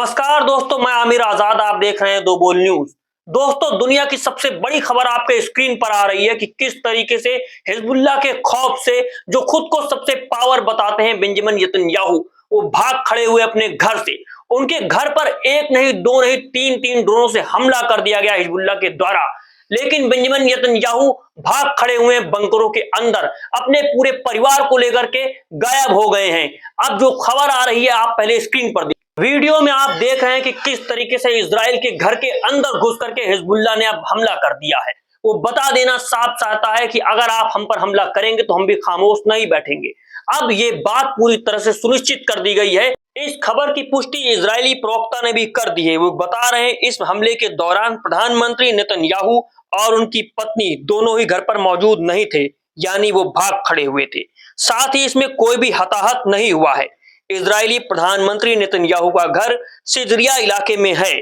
नमस्कार दोस्तों, मैं आमिर आजाद। आप देख रहे हैं दो बोल न्यूज। दोस्तों, दुनिया की सबसे बड़ी खबर आपके स्क्रीन पर आ रही है कि किस तरीके से हिजबुल्लाह के खौफ से जो खुद को सबसे पावर बताते हैं बेंजामिन नेतन्याहू, वो भाग खड़े हुए अपने घर से। उनके घर पर एक नहीं, दो नहीं, तीन तीन ड्रोनों से हमला कर दिया गया हिजबुल्लाह के द्वारा। लेकिन बेंजामिन नेतन्याहू भाग खड़े हुए बंकरों के अंदर, अपने पूरे परिवार को लेकर के गायब हो गए हैं। अब जो खबर आ रही है, आप पहले स्क्रीन पर वीडियो में आप देख रहे हैं कि किस तरीके से इजराइल के घर के अंदर घुस करके हिजबुल्लाह ने अब हमला कर दिया है। वो बता देना साफ चाहता है कि अगर आप हम पर हमला करेंगे तो हम भी खामोश नहीं बैठेंगे। अब ये बात पूरी तरह से सुनिश्चित कर दी गई है। इस खबर की पुष्टि इजरायली प्रवक्ता ने भी कर दी है। वो बता रहे हैं इस हमले के दौरान प्रधानमंत्री नेतन्याहू और उनकी पत्नी दोनों ही घर पर मौजूद नहीं थे, यानी वो भाग खड़े हुए थे। साथ ही इसमें कोई भी हताहत नहीं हुआ है। इजरायली प्रधानमंत्री नेतन्याहू का घर सिजरिया इलाके में है।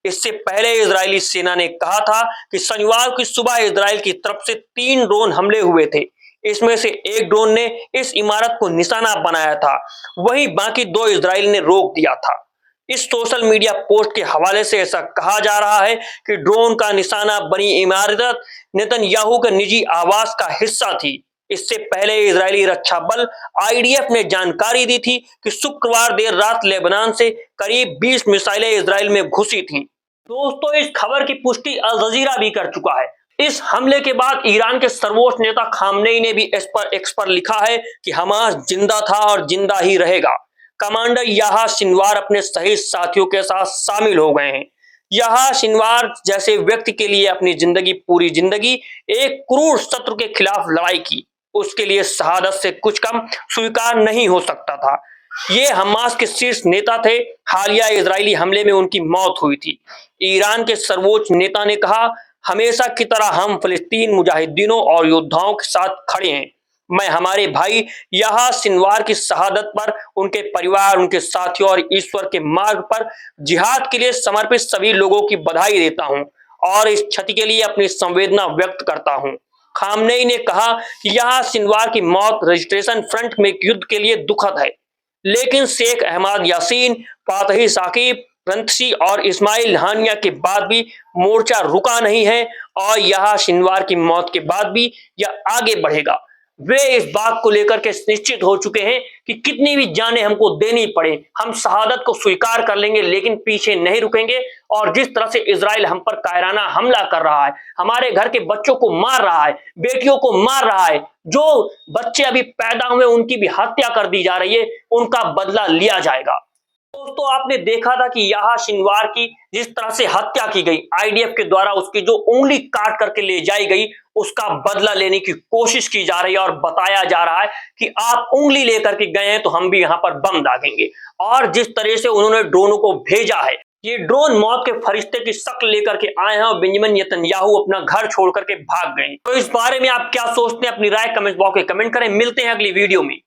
इससे पहले इजरायली सेना ने कहा था कि शनिवार की सुबह इजराइल की तरफ से 3 ड्रोन हमले हुए थे। इसमें से एक ड्रोन ने इस इमारत को निशाना बनाया था, वहीं बाकी 2 इजराइल ने रोक दिया था। इस सोशल मीडिया पोस्ट के हवाले से ऐसा कहा जा रहा है कि ड्रोन का निशाना बनी इमारत नेतन्याहू के निजी आवास का हिस्सा थी। इससे पहले इजरायली रक्षा बल आईडीएफ ने जानकारी दी थी कि शुक्रवार देर रात लेबनान से करीब 20 मिसाइलें इजराइल में घुसी थीं। दोस्तों, इस खबर की पुष्टि अल जजीरा भी कर चुका है। इस हमले के बाद ईरान के सर्वोच्च नेता खामनेई ने भी एक्स पर लिखा है कि हमास जिंदा था और जिंदा ही रहेगा। कमांडर याह्या सिनवार अपने शहीद साथियों के साथ शामिल हो गए हैं। याह्या सिनवार जैसे व्यक्ति के लिए अपनी पूरी जिंदगी एक क्रूर शत्रु के खिलाफ लड़ाई की, उसके लिए शहादत से कुछ कम स्वीकार नहीं हो सकता था। ये हमास के शीर्ष नेता थे। हालिया इजरायली हमले में उनकी मौत हुई थी। ईरान के सर्वोच्च नेता ने कहा, हमेशा की तरह हम फिलिस्तीन मुजाहिदीनों और योद्धाओं के साथ खड़े हैं। मैं हमारे भाई याह्या सिनवार की शहादत पर, उनके परिवार, उनके साथियों और ईश्वर के मार्ग पर जिहाद के लिए समर्पित सभी लोगों की बधाई देता हूं और इस क्षति के लिए अपनी संवेदना व्यक्त करता हूं। खामनेई ने कहा कि याह्या सिनवार की मौत रजिस्ट्रेशन फ्रंट में युद्ध के लिए दुखद है, लेकिन शेख अहमद यासीन, फातही साकिब, रंतसी और इस्माइल हानिया के बाद भी मोर्चा रुका नहीं है और याह्या सिनवार की मौत के बाद भी यह आगे बढ़ेगा। वे इस बात को लेकर के निश्चित हो चुके हैं कि कितनी भी जानें हमको देनी पड़े, हम शहादत को स्वीकार कर लेंगे, लेकिन पीछे नहीं रुकेंगे। और जिस तरह से इजराइल हम पर कायराना हमला कर रहा है, हमारे घर के बच्चों को मार रहा है, बेटियों को मार रहा है, जो बच्चे अभी पैदा हुए उनकी भी हत्या कर दी जा रही है, उनका बदला लिया जाएगा। दोस्तों, आपने देखा था कि याह्या सिनवार की जिस तरह से हत्या की गई आईडीएफ के द्वारा, उसकी जो उंगली काट करके ले जाई गई, उसका बदला लेने की कोशिश की जा रही है और बताया जा रहा है कि आप उंगली लेकर के गए हैं तो हम भी यहां पर बम दागेंगे। और जिस तरह से उन्होंने ड्रोनों को भेजा है, ये ड्रोन मौत के फरिश्ते की शक्ल लेकर के आए हैं और बेंजामिन नेतन्याहू अपना घर छोड़ करके भाग गए। तो इस बारे में आप क्या सोचते हैं? अपनी राय कमेंट बॉक्स में कमेंट करें। मिलते हैं अगली वीडियो में।